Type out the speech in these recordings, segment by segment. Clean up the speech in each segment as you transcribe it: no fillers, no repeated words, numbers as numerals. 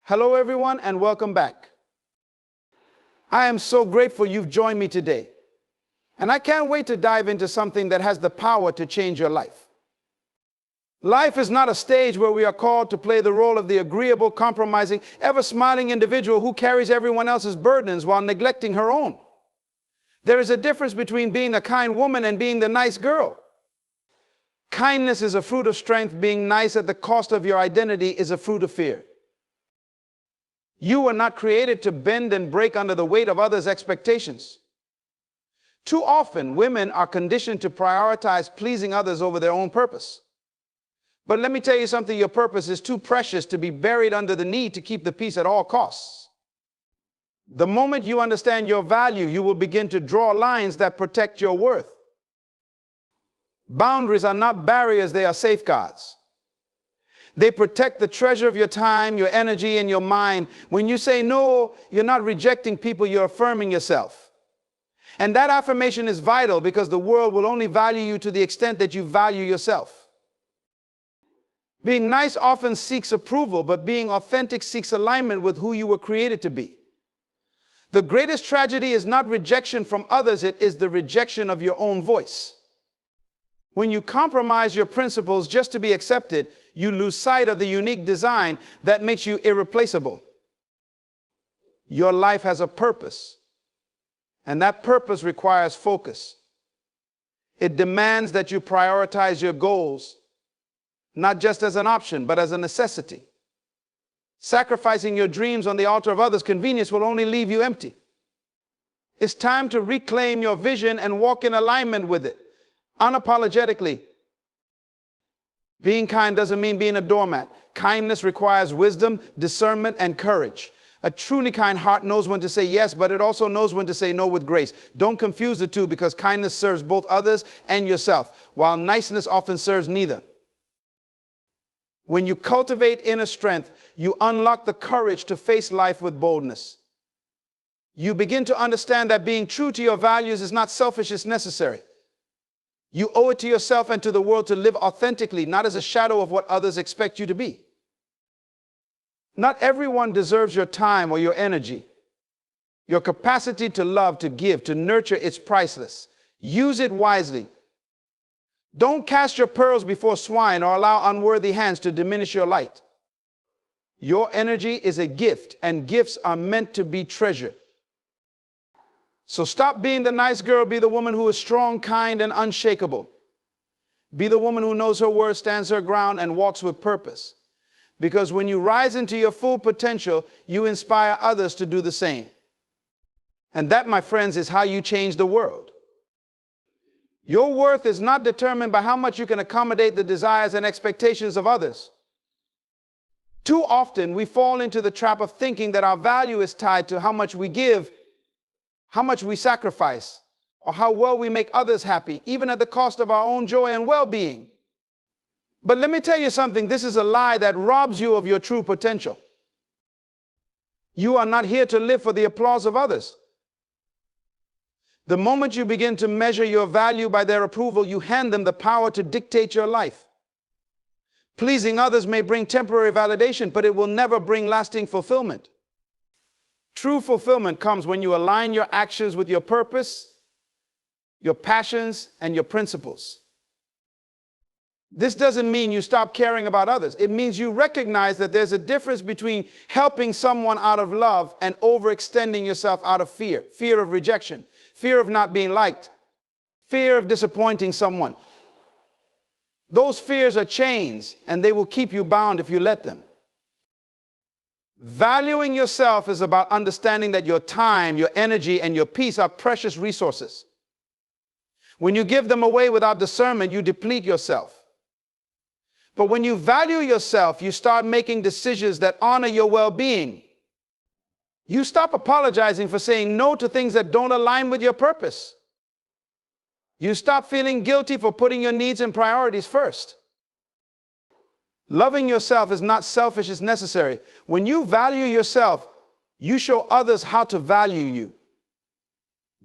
Hello, everyone, and welcome back. I am so grateful you've joined me today, and I can't wait to dive into something that has the power to change your life. Life is not a stage where we are called to play the role of the agreeable, compromising, ever-smiling individual who carries everyone else's burdens while neglecting her own. There is a difference between being a kind woman and being the nice girl. Kindness is a fruit of strength. Being nice at the cost of your identity is a fruit of fear. You were not created to bend and break under the weight of others' expectations. Too often, women are conditioned to prioritize pleasing others over their own purpose. But let me tell you something, your purpose is too precious to be buried under the need to keep the peace at all costs. The moment you understand your value, you will begin to draw lines that protect your worth. Boundaries are not barriers, they are safeguards. They protect the treasure of your time, your energy, and your mind. When you say no, you're not rejecting people, you're affirming yourself. And that affirmation is vital because the world will only value you to the extent that you value yourself. Being nice often seeks approval, but being authentic seeks alignment with who you were created to be. The greatest tragedy is not rejection from others, it is the rejection of your own voice. When you compromise your principles just to be accepted, you lose sight of the unique design that makes you irreplaceable. Your life has a purpose, and that purpose requires focus. It demands that you prioritize your goals, not just as an option, but as a necessity. Sacrificing your dreams on the altar of others' convenience will only leave you empty. It's time to reclaim your vision and walk in alignment with it, unapologetically. Being kind doesn't mean being a doormat. Kindness requires wisdom, discernment, and courage. A truly kind heart knows when to say yes, but it also knows when to say no with grace. Don't confuse the two, because kindness serves both others and yourself, while niceness often serves neither. When you cultivate inner strength, you unlock the courage to face life with boldness. You begin to understand that being true to your values is not selfish, it's necessary. You owe it to yourself and to the world to live authentically, not as a shadow of what others expect you to be. Not everyone deserves your time or your energy. Your capacity to love, to give, to nurture is priceless. Use it wisely. Don't cast your pearls before swine or allow unworthy hands to diminish your light. Your energy is a gift, and gifts are meant to be treasured. So stop being the nice girl, be the woman who is strong, kind, and unshakable. Be the woman who knows her worth, stands her ground, and walks with purpose. Because when you rise into your full potential, you inspire others to do the same. And that, my friends, is how you change the world. Your worth is not determined by how much you can accommodate the desires and expectations of others. Too often, we fall into the trap of thinking that our value is tied to how much we give, how much we sacrifice, or how well we make others happy, even at the cost of our own joy and well-being. But let me tell you something, this is a lie that robs you of your true potential. You are not here to live for the applause of others. The moment you begin to measure your value by their approval, you hand them the power to dictate your life. Pleasing others may bring temporary validation, but it will never bring lasting fulfillment. True fulfillment comes when you align your actions with your purpose, your passions, and your principles. This doesn't mean you stop caring about others. It means you recognize that there's a difference between helping someone out of love and overextending yourself out of fear. Fear of rejection, fear of not being liked, fear of disappointing someone. Those fears are chains, and they will keep you bound if you let them. Valuing yourself is about understanding that your time, your energy, and your peace are precious resources. When you give them away without discernment, you deplete yourself. But when you value yourself, you start making decisions that honor your well-being. You stop apologizing for saying no to things that don't align with your purpose. You stop feeling guilty for putting your needs and priorities first. Loving yourself is not selfish, it's necessary. When you value yourself, you show others how to value you.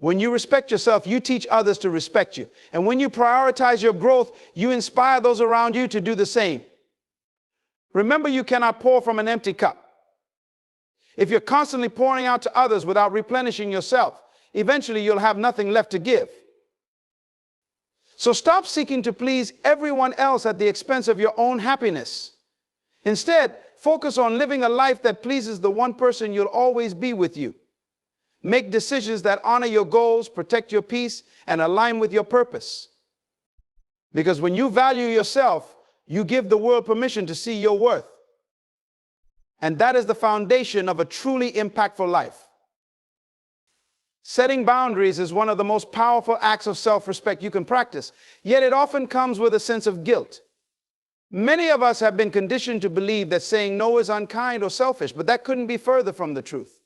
When you respect yourself, you teach others to respect you. And when you prioritize your growth, you inspire those around you to do the same. Remember, you cannot pour from an empty cup. If you're constantly pouring out to others without replenishing yourself, eventually you'll have nothing left to give. So stop seeking to please everyone else at the expense of your own happiness. Instead, focus on living a life that pleases the one person you'll always be with you. Make decisions that honor your goals, protect your peace, and align with your purpose. Because when you value yourself, you give the world permission to see your worth. And that is the foundation of a truly impactful life. Setting boundaries is one of the most powerful acts of self-respect you can practice, yet it often comes with a sense of guilt. Many of us have been conditioned to believe that saying no is unkind or selfish, but that couldn't be further from the truth.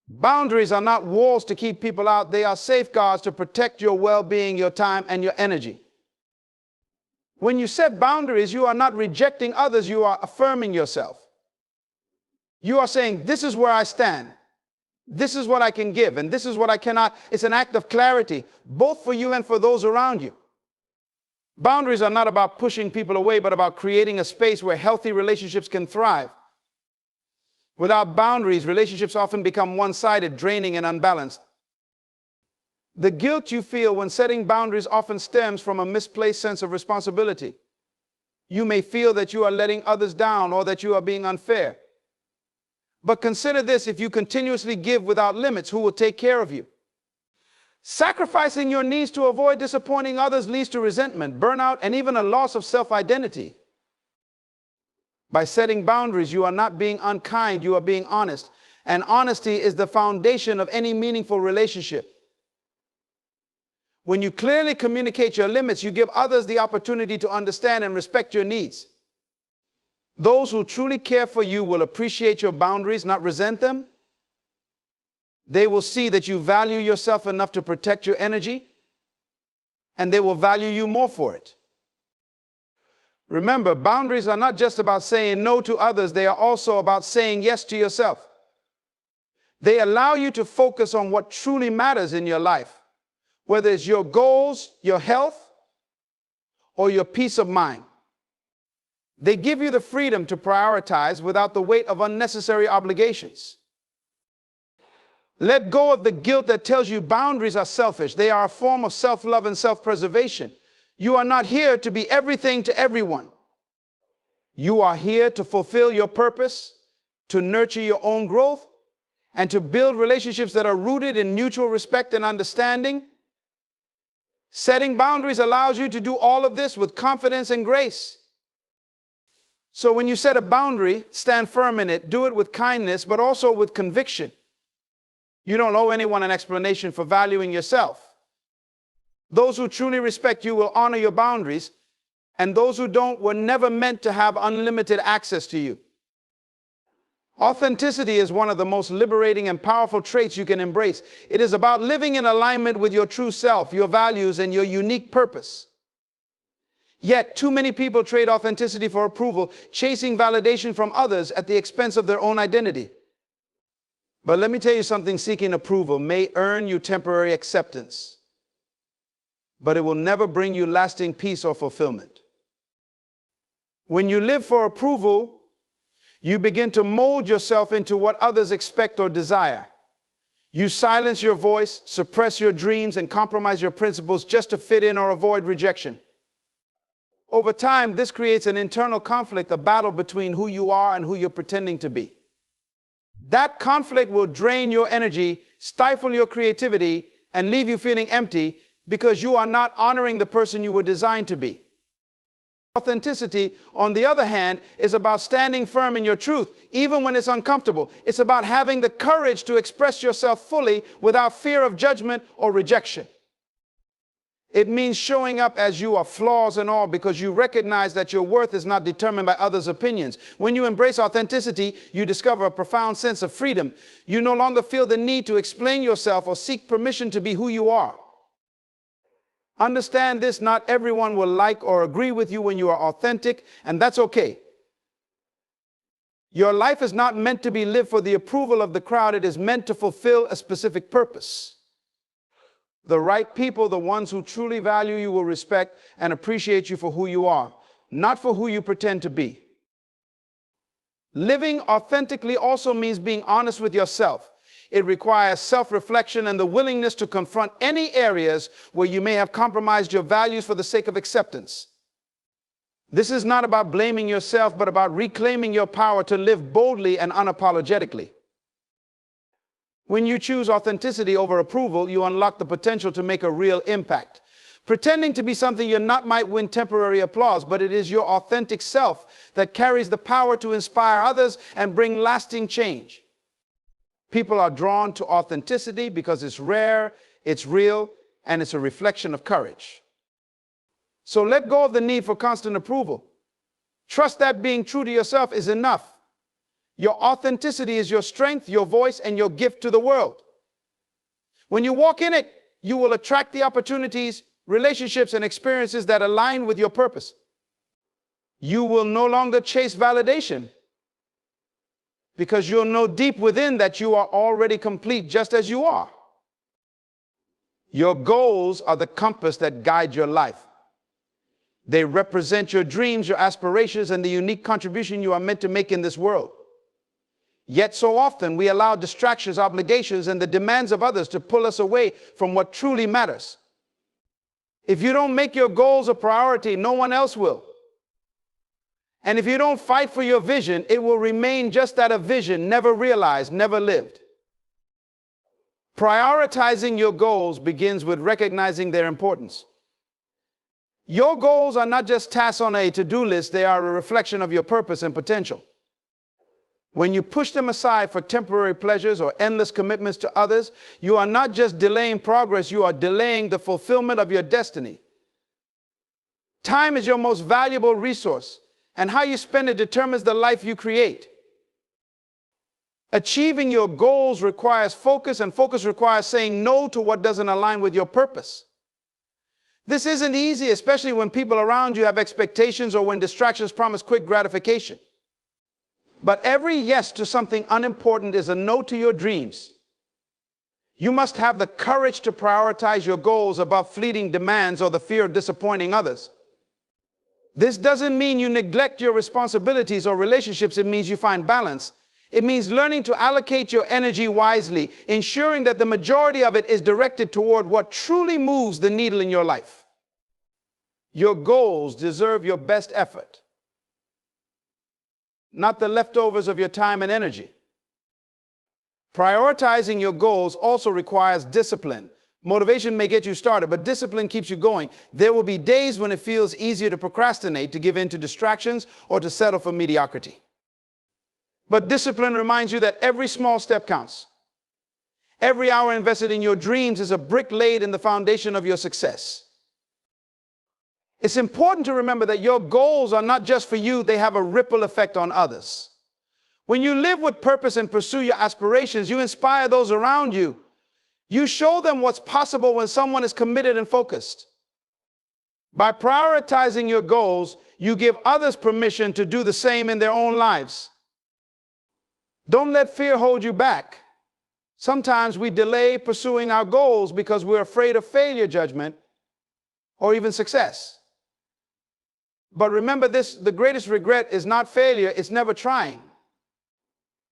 Boundaries are not walls to keep people out, they are safeguards to protect your well-being, your time, and your energy. When you set boundaries, you are not rejecting others, you are affirming yourself. You are saying, this is where I stand. This is what I can give, and this is what I cannot. It's an act of clarity, both for you and for those around you. Boundaries are not about pushing people away, but about creating a space where healthy relationships can thrive. Without boundaries, relationships often become one-sided, draining, and unbalanced. The guilt you feel when setting boundaries often stems from a misplaced sense of responsibility. You may feel that you are letting others down or that you are being unfair. But consider this: if you continuously give without limits, who will take care of you? Sacrificing your needs to avoid disappointing others leads to resentment, burnout, and even a loss of self-identity. By setting boundaries, you are not being unkind, you are being honest. And honesty is the foundation of any meaningful relationship. When you clearly communicate your limits, you give others the opportunity to understand and respect your needs. Those who truly care for you will appreciate your boundaries, not resent them. They will see that you value yourself enough to protect your energy, and they will value you more for it. Remember, boundaries are not just about saying no to others, they are also about saying yes to yourself. They allow you to focus on what truly matters in your life, whether it's your goals, your health, or your peace of mind. They give you the freedom to prioritize without the weight of unnecessary obligations. Let go of the guilt that tells you boundaries are selfish. They are a form of self-love and self-preservation. You are not here to be everything to everyone. You are here to fulfill your purpose, to nurture your own growth, and to build relationships that are rooted in mutual respect and understanding. Setting boundaries allows you to do all of this with confidence and grace. So when you set a boundary, stand firm in it. Do it with kindness, but also with conviction. You don't owe anyone an explanation for valuing yourself. Those who truly respect you will honor your boundaries, and those who don't were never meant to have unlimited access to you. Authenticity is one of the most liberating and powerful traits you can embrace. It is about living in alignment with your true self, your values, and your unique purpose. Yet, too many people trade authenticity for approval, chasing validation from others at the expense of their own identity. But let me tell you something: seeking approval may earn you temporary acceptance, but it will never bring you lasting peace or fulfillment. When you live for approval, you begin to mold yourself into what others expect or desire. You silence your voice, suppress your dreams, and compromise your principles just to fit in or avoid rejection. Over time, this creates an internal conflict, a battle between who you are and who you're pretending to be. That conflict will drain your energy, stifle your creativity, and leave you feeling empty because you are not honoring the person you were designed to be. Authenticity, on the other hand, is about standing firm in your truth, even when it's uncomfortable. It's about having the courage to express yourself fully without fear of judgment or rejection. It means showing up as you are, flaws and all, because you recognize that your worth is not determined by others' opinions. When you embrace authenticity, you discover a profound sense of freedom. You no longer feel the need to explain yourself or seek permission to be who you are. Understand this: not everyone will like or agree with you when you are authentic, and that's okay. Your life is not meant to be lived for the approval of the crowd. It is meant to fulfill a specific purpose. The right people, the ones who truly value you, will respect and appreciate you for who you are, not for who you pretend to be. Living authentically also means being honest with yourself. It requires self-reflection and the willingness to confront any areas where you may have compromised your values for the sake of acceptance. This is not about blaming yourself, but about reclaiming your power to live boldly and unapologetically. When you choose authenticity over approval, you unlock the potential to make a real impact. Pretending to be something you're not might win temporary applause, but it is your authentic self that carries the power to inspire others and bring lasting change. People are drawn to authenticity because it's rare, it's real, and it's a reflection of courage. So let go of the need for constant approval. Trust that being true to yourself is enough. Your authenticity is your strength, your voice, and your gift to the world. When you walk in it, you will attract the opportunities, relationships, and experiences that align with your purpose. You will no longer chase validation because you'll know deep within that you are already complete just as you are. Your goals are the compass that guide your life. They represent your dreams, your aspirations, and the unique contribution you are meant to make in this world. Yet so often we allow distractions, obligations, and the demands of others to pull us away from what truly matters. If you don't make your goals a priority, no one else will. And if you don't fight for your vision, it will remain just that, a vision, never realized, never lived. Prioritizing your goals begins with recognizing their importance. Your goals are not just tasks on a to-do list, they are a reflection of your purpose and potential. When you push them aside for temporary pleasures or endless commitments to others, you are not just delaying progress, you are delaying the fulfillment of your destiny. Time is your most valuable resource, and how you spend it determines the life you create. Achieving your goals requires focus, and focus requires saying no to what doesn't align with your purpose. This isn't easy, especially when people around you have expectations or when distractions promise quick gratification. But every yes to something unimportant is a no to your dreams. You must have the courage to prioritize your goals above fleeting demands or the fear of disappointing others. This doesn't mean you neglect your responsibilities or relationships. It means you find balance. It means learning to allocate your energy wisely, ensuring that the majority of it is directed toward what truly moves the needle in your life. Your goals deserve your best effort, not the leftovers of your time and energy. Prioritizing your goals also requires discipline. Motivation may get you started, but discipline keeps you going. There will be days when it feels easier to procrastinate, to give in to distractions, or to settle for mediocrity. But discipline reminds you that every small step counts. Every hour invested in your dreams is a brick laid in the foundation of your success. It's important to remember that your goals are not just for you, they have a ripple effect on others. When you live with purpose and pursue your aspirations, you inspire those around you. You show them what's possible when someone is committed and focused. By prioritizing your goals, you give others permission to do the same in their own lives. Don't let fear hold you back. Sometimes we delay pursuing our goals because we're afraid of failure, judgment, or even success. But remember this, the greatest regret is not failure, it's never trying.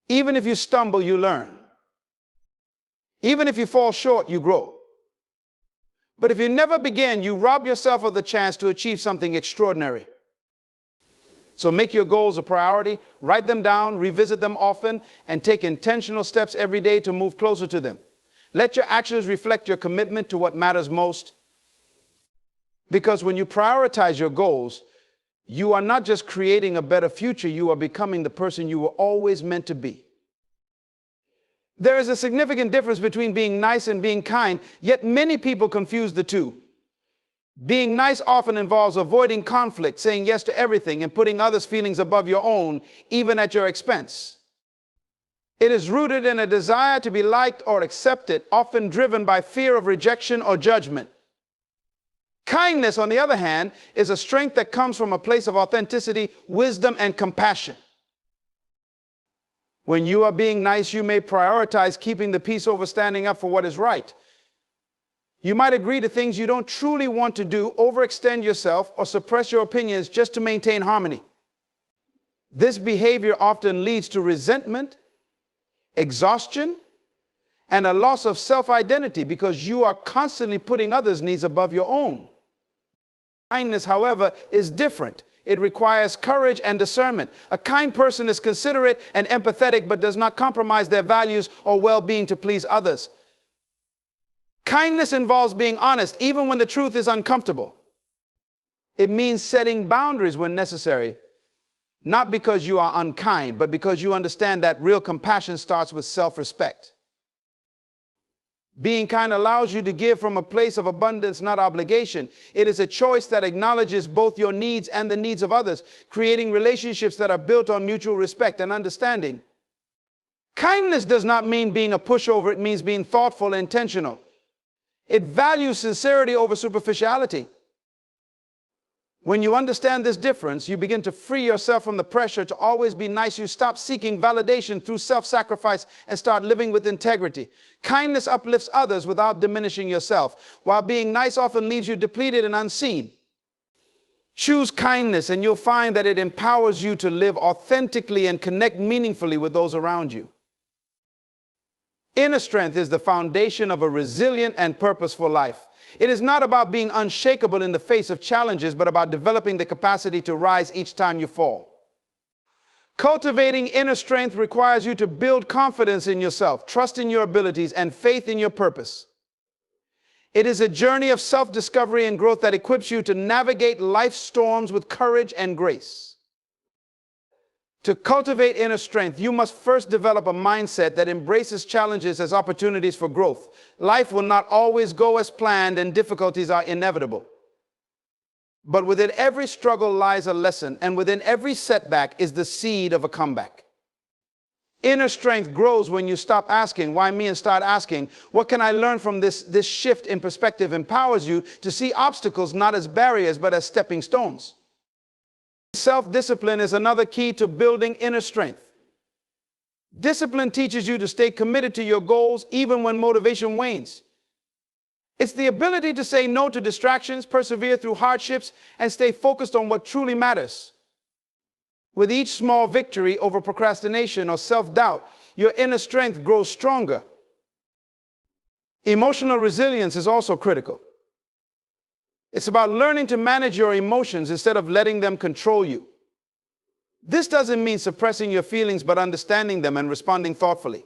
Even if you stumble, you learn. Even if you fall short, you grow. But if you never begin, you rob yourself of the chance to achieve something extraordinary. So make your goals a priority, write them down, revisit them often, and take intentional steps every day to move closer to them. Let your actions reflect your commitment to what matters most. Because when you prioritize your goals, you are not just creating a better future, you are becoming the person you were always meant to be. There is a significant difference between being nice and being kind, yet many people confuse the two. Being nice often involves avoiding conflict, saying yes to everything, and putting others' feelings above your own, even at your expense. It is rooted in a desire to be liked or accepted, often driven by fear of rejection or judgment. Kindness, on the other hand, is a strength that comes from a place of authenticity, wisdom, and compassion. When you are being nice, you may prioritize keeping the peace over standing up for what is right. You might agree to things you don't truly want to do, overextend yourself, or suppress your opinions just to maintain harmony. This behavior often leads to resentment, exhaustion, and a loss of self-identity because you are constantly putting others' needs above your own. Kindness, however, is different. It requires courage and discernment. A kind person is considerate and empathetic but does not compromise their values or well-being to please others. Kindness involves being honest even when the truth is uncomfortable. It means setting boundaries when necessary, not because you are unkind, but because you understand that real compassion starts with self-respect. Being kind allows you to give from a place of abundance, not obligation. It is a choice that acknowledges both your needs and the needs of others, creating relationships that are built on mutual respect and understanding. Kindness does not mean being a pushover. It means being thoughtful and intentional. It values sincerity over superficiality. When you understand this difference, you begin to free yourself from the pressure to always be nice. You stop seeking validation through self-sacrifice and start living with integrity. Kindness uplifts others without diminishing yourself, while being nice often leaves you depleted and unseen. Choose kindness and you'll find that it empowers you to live authentically and connect meaningfully with those around you. Inner strength is the foundation of a resilient and purposeful life. It is not about being unshakable in the face of challenges, but about developing the capacity to rise each time you fall. Cultivating inner strength requires you to build confidence in yourself, trust in your abilities, and faith in your purpose. It is a journey of self-discovery and growth that equips you to navigate life's storms with courage and grace. To cultivate inner strength, you must first develop a mindset that embraces challenges as opportunities for growth. Life will not always go as planned and difficulties are inevitable. But within every struggle lies a lesson, and within every setback is the seed of a comeback. Inner strength grows when you stop asking, why me, and start asking, what can I learn from this? This shift in perspective empowers you to see obstacles not as barriers, but as stepping stones. Self-discipline is another key to building inner strength. Discipline teaches you to stay committed to your goals even when motivation wanes. It's the ability to say no to distractions, persevere through hardships, and stay focused on what truly matters. With each small victory over procrastination or self-doubt, your inner strength grows stronger. Emotional resilience is also critical. It's about learning to manage your emotions instead of letting them control you. This doesn't mean suppressing your feelings, but understanding them and responding thoughtfully.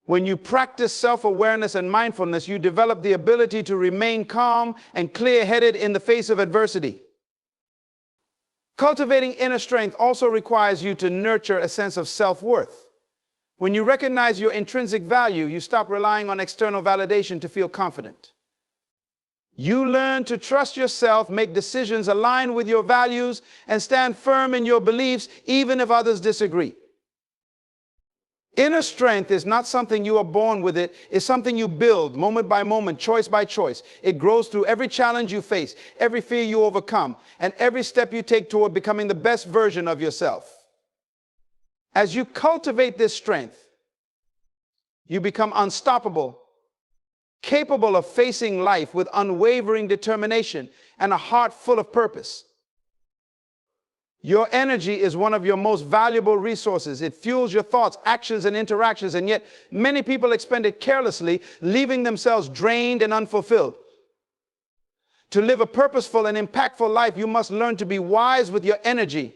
When you practice self-awareness and mindfulness, you develop the ability to remain calm and clear-headed in the face of adversity. Cultivating inner strength also requires you to nurture a sense of self-worth. When you recognize your intrinsic value, you stop relying on external validation to feel confident. You learn to trust yourself, make decisions aligned with your values, and stand firm in your beliefs even if others disagree. Inner strength is not something you are born with. It's something you build moment by moment, choice by choice. It grows through every challenge you face, every fear you overcome, and every step you take toward becoming the best version of yourself. As you cultivate this strength, you become unstoppable, capable of facing life with unwavering determination and a heart full of purpose. Your energy is one of your most valuable resources. It fuels your thoughts, actions, and interactions, and yet many people expend it carelessly, leaving themselves drained and unfulfilled. To live a purposeful and impactful life, you must learn to be wise with your energy.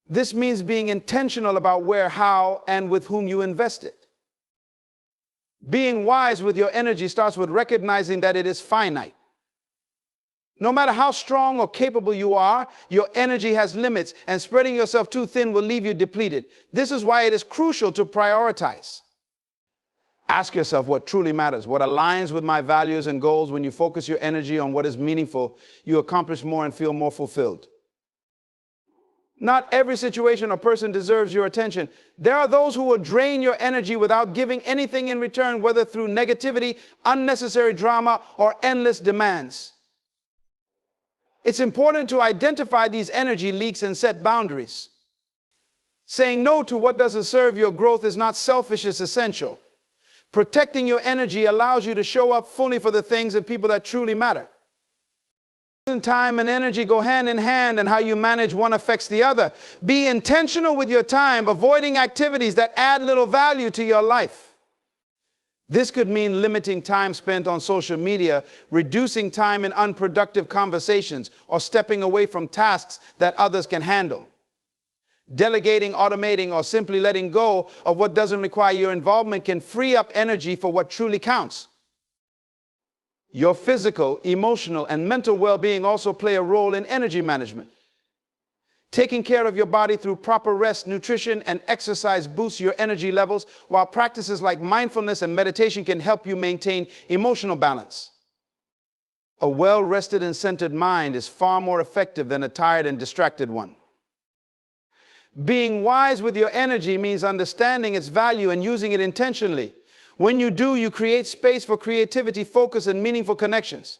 This means being intentional about where, how, and with whom you invest it. Being wise with your energy starts with recognizing that it is finite. No matter how strong or capable you are, your energy has limits, and spreading yourself too thin will leave you depleted. This is why it is crucial to prioritize. Ask yourself what truly matters, what aligns with my values and goals. When you focus your energy on what is meaningful, you accomplish more and feel more fulfilled. Not every situation or person deserves your attention. There are those who will drain your energy without giving anything in return, whether through negativity, unnecessary drama, or endless demands. It's important to identify these energy leaks and set boundaries. Saying no to what doesn't serve your growth is not selfish, it's essential. Protecting your energy allows you to show up fully for the things and people that truly matter. Time and energy go hand in hand, and how you manage one affects the other. Be intentional with your time, avoiding activities that add little value to your life. This could mean limiting time spent on social media, reducing time in unproductive conversations, or stepping away from tasks that others can handle. Delegating, automating, or simply letting go of what doesn't require your involvement can free up energy for what truly counts. Your physical, emotional, and mental well-being also play a role in energy management. Taking care of your body through proper rest, nutrition, and exercise boosts your energy levels, while practices like mindfulness and meditation can help you maintain emotional balance. A well-rested and centered mind is far more effective than a tired and distracted one. Being wise with your energy means understanding its value and using it intentionally. When you do, you create space for creativity, focus, and meaningful connections.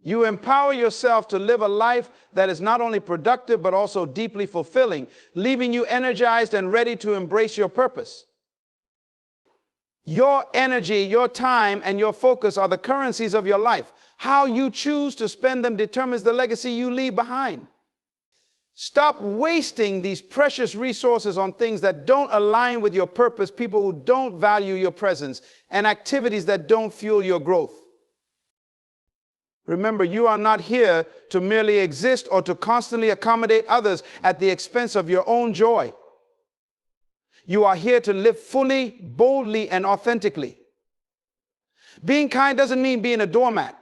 You empower yourself to live a life that is not only productive, but also deeply fulfilling, leaving you energized and ready to embrace your purpose. Your energy, your time, and your focus are the currencies of your life. How you choose to spend them determines the legacy you leave behind. Stop wasting these precious resources on things that don't align with your purpose, people who don't value your presence, and activities that don't fuel your growth. Remember, you are not here to merely exist or to constantly accommodate others at the expense of your own joy. You are here to live fully, boldly, and authentically. Being kind doesn't mean being a doormat.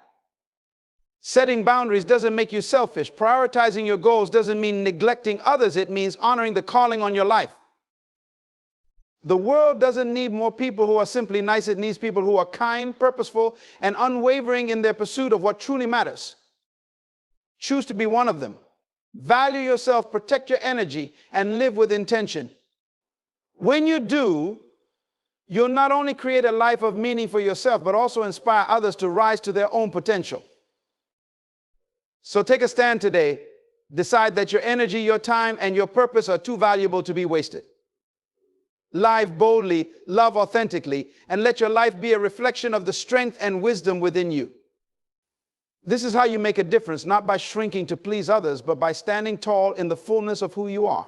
Setting boundaries doesn't make you selfish. Prioritizing your goals doesn't mean neglecting others. It means honoring the calling on your life. The world doesn't need more people who are simply nice. It needs people who are kind, purposeful, and unwavering in their pursuit of what truly matters. Choose to be one of them. Value yourself, protect your energy, and live with intention. When you do, you'll not only create a life of meaning for yourself, but also inspire others to rise to their own potential. So take a stand today. Decide that your energy, your time, and your purpose are too valuable to be wasted. Live boldly, love authentically, and let your life be a reflection of the strength and wisdom within you. This is how you make a difference, not by shrinking to please others, but by standing tall in the fullness of who you are.